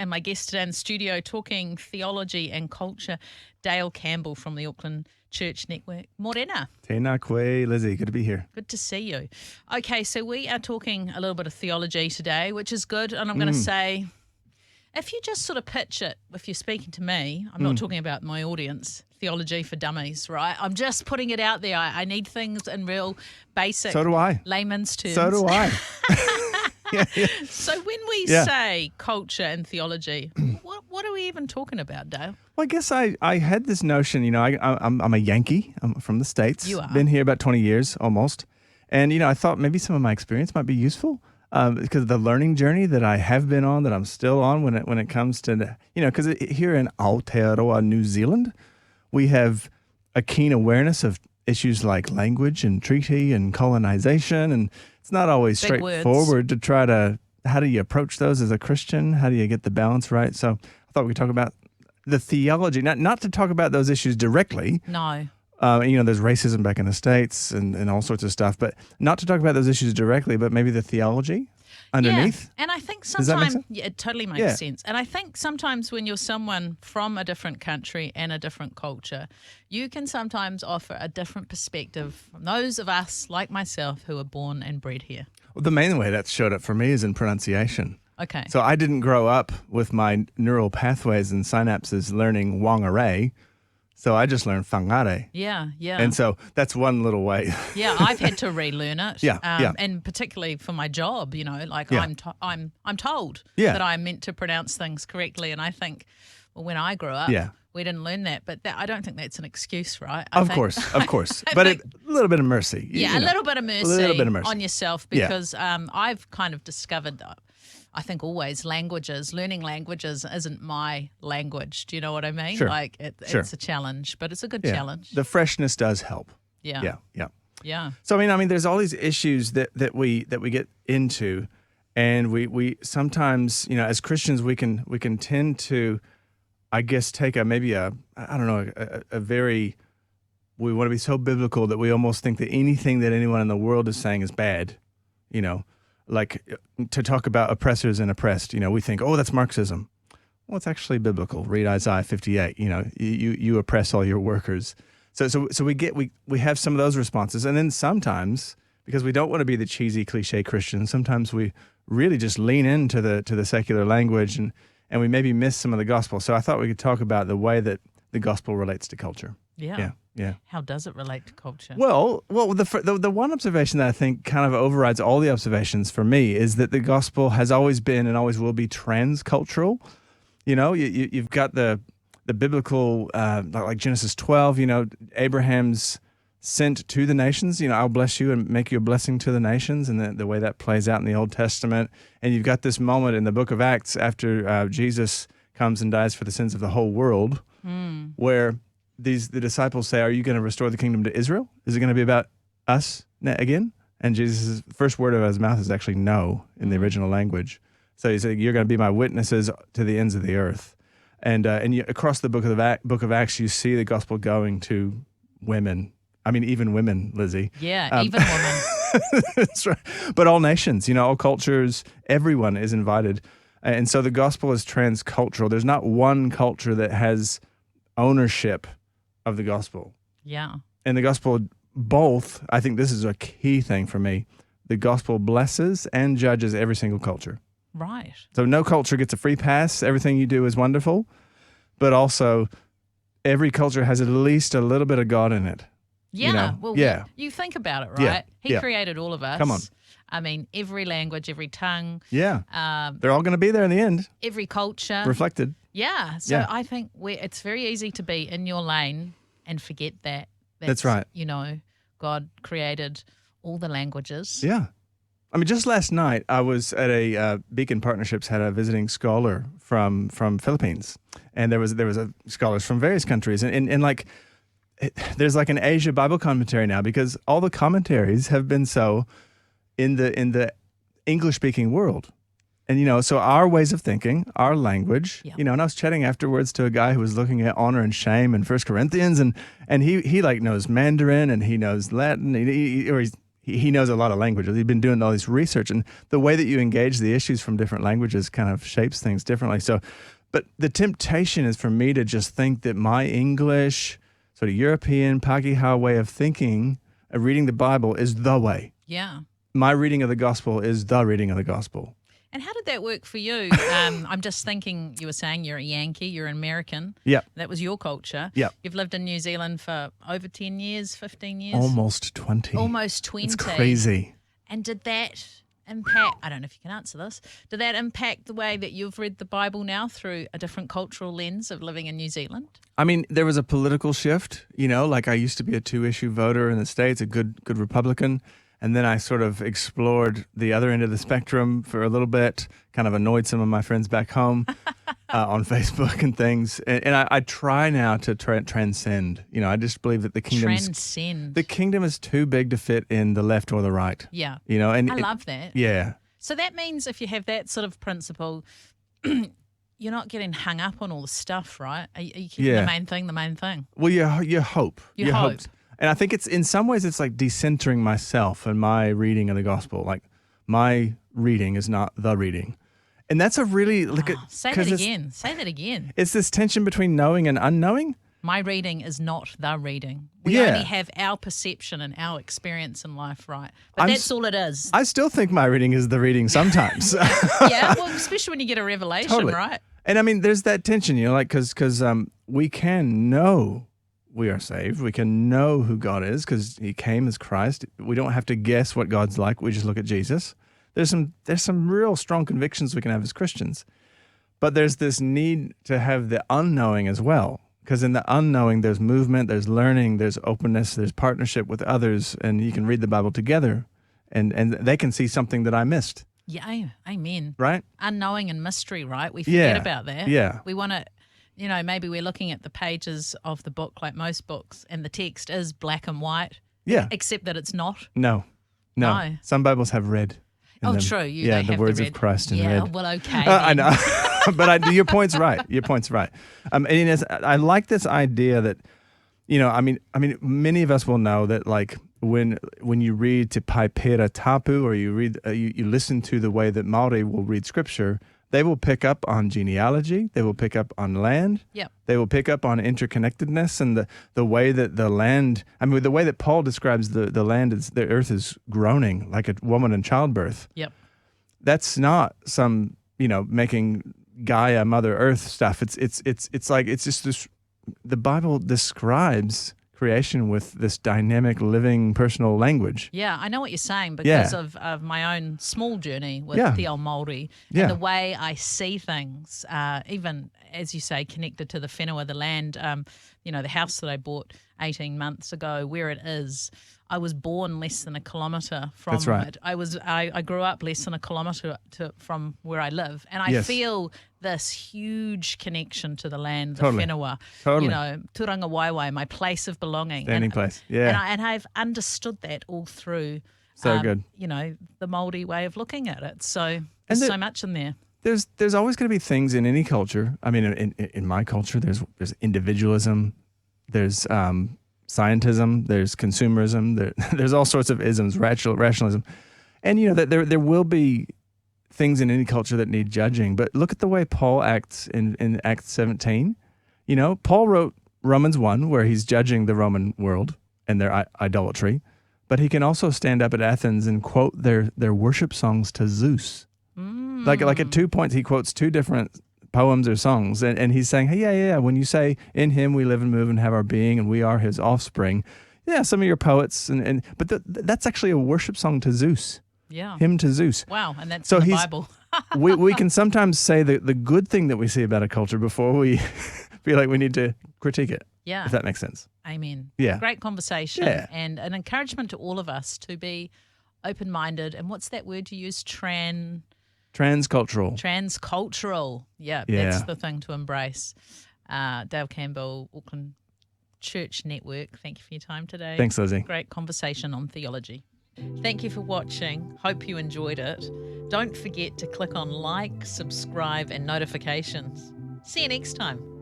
And my guest today in the studio talking theology and culture, Dale Campbell from the Auckland Church Network. Morena. Tēnā koe, Lizzie. Good to be here. Good to see you. Okay, so we are talking a little bit of theology today, which is good. And I'm going to say, if you just sort of pitch it, if you're speaking to me, I'm not talking about my audience, theology for dummies, right? I'm just putting it out there. I need things in real basic layman's terms. So do I. Yeah. So when we say culture and theology, what are we even talking about, Dale? Well, I guess I had this notion, I'm a Yankee. I'm from the States. You are. Been here about 20 years almost. And, I thought maybe some of my experience might be useful because of the learning journey that I have been on, that I'm still on when it comes to, because here in Aotearoa, New Zealand, we have a keen awareness of issues like language and treaty and colonization, and it's not always Big straightforward to try to, how do you approach those as a Christian? How do you get the balance right? So I thought we could talk about the theology, not to talk about those issues directly. No. There's racism back in the States and all sorts of stuff, but not to talk about those issues directly, but maybe the theology underneath. Yeah, and I think Does that make sometimes sense? it totally makes sense. And I think sometimes when you're someone from a different country and a different culture, you can sometimes offer a different perspective from those of us like myself who are born and bred here. Well, the main way that showed up for me is in pronunciation. Okay. So I didn't grow up with my neural pathways and synapses learning wangare. So I just learned whangare. Yeah. And so that's one little way. Yeah, I've had to relearn it. Yeah. And particularly for my job, I'm told Yeah. that I'm meant to pronounce things correctly. And I think, well, when I grew up, we didn't learn that. But I don't think that's an excuse, right? Of course. But a little bit of mercy. Yeah, a little bit of mercy on yourself, Yeah. because I've kind of discovered that. I think always learning languages isn't my language. Do you know what I mean? Sure. Like it's a challenge, but it's a good challenge. The freshness does help. Yeah. So I mean, there's all these issues that we get into, and we sometimes, as Christians, we can tend to, I guess, take we want to be so biblical that we almost think that anything that anyone in the world is saying is bad, like to talk about oppressors and oppressed, we think, oh, that's Marxism. Well, it's actually biblical. Read Isaiah 58. You oppress all your workers. So we have some of those responses, and then sometimes, because we don't want to be the cheesy cliche Christian, sometimes we really just lean into the secular language, and we maybe miss some of the gospel. So I thought we could talk about the way that the gospel relates to culture. Yeah. Yeah. How does it relate to culture? Well, the one observation that I think kind of overrides all the observations for me is that the gospel has always been and always will be transcultural. You've got the biblical, like Genesis 12, Abraham's sent to the nations, I'll bless you and make you a blessing to the nations, and the way that plays out in the Old Testament. And you've got this moment in the book of Acts after Jesus comes and dies for the sins of the whole world, where the disciples say, are you going to restore the kingdom to Israel? Is it going to be about us again? And Jesus' first word of his mouth is actually no in the original language. So he said, you're going to be my witnesses to the ends of the earth. And across the book of Acts, you see the gospel going to women. I mean, even women, Lizzie. Yeah, even women. That's right. But all nations, all cultures, everyone is invited. And so the gospel is transcultural. There's not one culture that has ownership of the gospel. Yeah. And the gospel, both, I think this is a key thing for me, the gospel blesses and judges every single culture. Right. So no culture gets a free pass. Everything you do is wonderful. But also, every culture has at least a little bit of God in it. Yeah. You think about it, right? Yeah. He created all of us. Come on. I mean, every language, every tongue. Yeah. They're all going to be there in the end. Every culture. Reflected. Yeah. So I think it's very easy to be in your lane and forget that. That's right. God created all the languages. Yeah. I mean, just last night, I was at a Beacon Partnerships had a visiting scholar from Philippines, and there was scholars from various countries, and like there's like an Asia Bible commentary now, because all the commentaries have been so in the English speaking world, and so our ways of thinking, our language, and I was chatting afterwards to a guy who was looking at honor and shame in 1 Corinthians, and he like knows Mandarin and he knows Latin, or he knows a lot of languages. He's been doing all this research, and the way that you engage the issues from different languages kind of shapes things differently. So, but the temptation is for me to just think that my English, sort of European, Pakeha way of thinking, reading the Bible is the way. Yeah. My reading of the gospel is the reading of the gospel. And how did that work for you? I'm just thinking, you were saying you're a Yankee, you're an American. Yep. That was your culture. Yep. You've lived in New Zealand for over 10 years, 15 years? Almost 20. Almost 20. It's crazy. And did that impact, I don't know if you can answer this, did that impact the way that you've read the Bible now through a different cultural lens of living in New Zealand? I mean, there was a political shift, like I used to be a 2-issue voter in the States, a good Republican. And then I sort of explored the other end of the spectrum for a little bit, kind of annoyed some of my friends back home on Facebook and things. And I try now to transcend. I just believe that the kingdom is too big to fit in the left or the right. Yeah. And I love that. Yeah. So that means if you have that sort of principle, you're not getting hung up on all the stuff, right? Are you keeping the main thing? Well, you hope. You hope. And I think it's in some ways it's like decentering myself and my reading of the gospel. Like my reading is not the reading. And that's a really say that again. Say that again. It's this tension between knowing and unknowing. My reading is not the reading. We only have our perception and our experience in life, right? But that's all it is. I still think my reading is the reading sometimes. Yeah, well, especially when you get a revelation, totally. Right? And I mean, there's that tension, because we can know we are saved. We can know who God is because he came as Christ. We don't have to guess what God's like. We just look at Jesus. There's some real strong convictions we can have as Christians. But there's this need to have the unknowing as well. Because in the unknowing, there's movement, there's learning, there's openness, there's partnership with others, and you can read the Bible together, and they can see something that I missed. Yeah, amen. Right? Unknowing and mystery, right? We forget about that. Yeah. We want to... maybe we're looking at the pages of the book like most books and the text is black and white. Yeah. Except that it's not. No. Some Bibles have red in them. True. The words of Christ in red. Yeah, well, okay. I know. But your point's right. And I like this idea that, I mean, many of us will know that like when you read Te Pai Pera Tapu or you read, you listen to the way that Māori will read scripture, they will pick up on genealogy. They will pick up on land. Yep. They will pick up on interconnectedness and the way that the land, the way that Paul describes the land, the earth is groaning like a woman in childbirth. Yep. That's not some, making Gaia, Mother Earth stuff. It's just this, the Bible describes creation with this dynamic, living, personal language. Yeah, I know what you're saying because of my own small journey with Te Ao Māori and the way I see things, even, as you say, connected to the whenua, the land, the house that I bought 18 months ago, where it is. I was born less than a kilometre from it. I grew up less than a kilometre from where I live, and I feel this huge connection to the land, the whenua. Totally. Turanga Waiwai, my place of belonging. Standing place, yeah. And I've understood that all through, good. The Māori way of looking at it. So there's so much in there. There's always going to be things in any culture. I mean, in my culture, there's individualism, there's scientism, there's consumerism, there's all sorts of isms, rationalism, and there will be things in any culture that need judging. But look at the way Paul acts in Acts 17. Paul wrote Romans 1, where he's judging the Roman world and their idolatry, but he can also stand up at Athens and quote their worship songs to Zeus. Like at 2 points, he quotes 2 different poems or songs, and he's saying, hey, when you say in him we live and move and have our being and we are his offspring, some of your poets, but that's actually a worship song to Zeus. Yeah. Hymn to Zeus. Wow, and that's in the Bible. we can sometimes say the good thing that we see about a culture before we feel like we need to critique it. Yeah. If that makes sense. Amen. Yeah. Great conversation and an encouragement to all of us to be open-minded. And what's that word you use? Transcultural. Transcultural. Yeah, that's the thing to embrace. Dale Campbell, Auckland Church Network, thank you for your time today. Thanks, Lizzie. Great conversation on theology. Thank you for watching. Hope you enjoyed it. Don't forget to click on like, subscribe, and notifications. See you next time.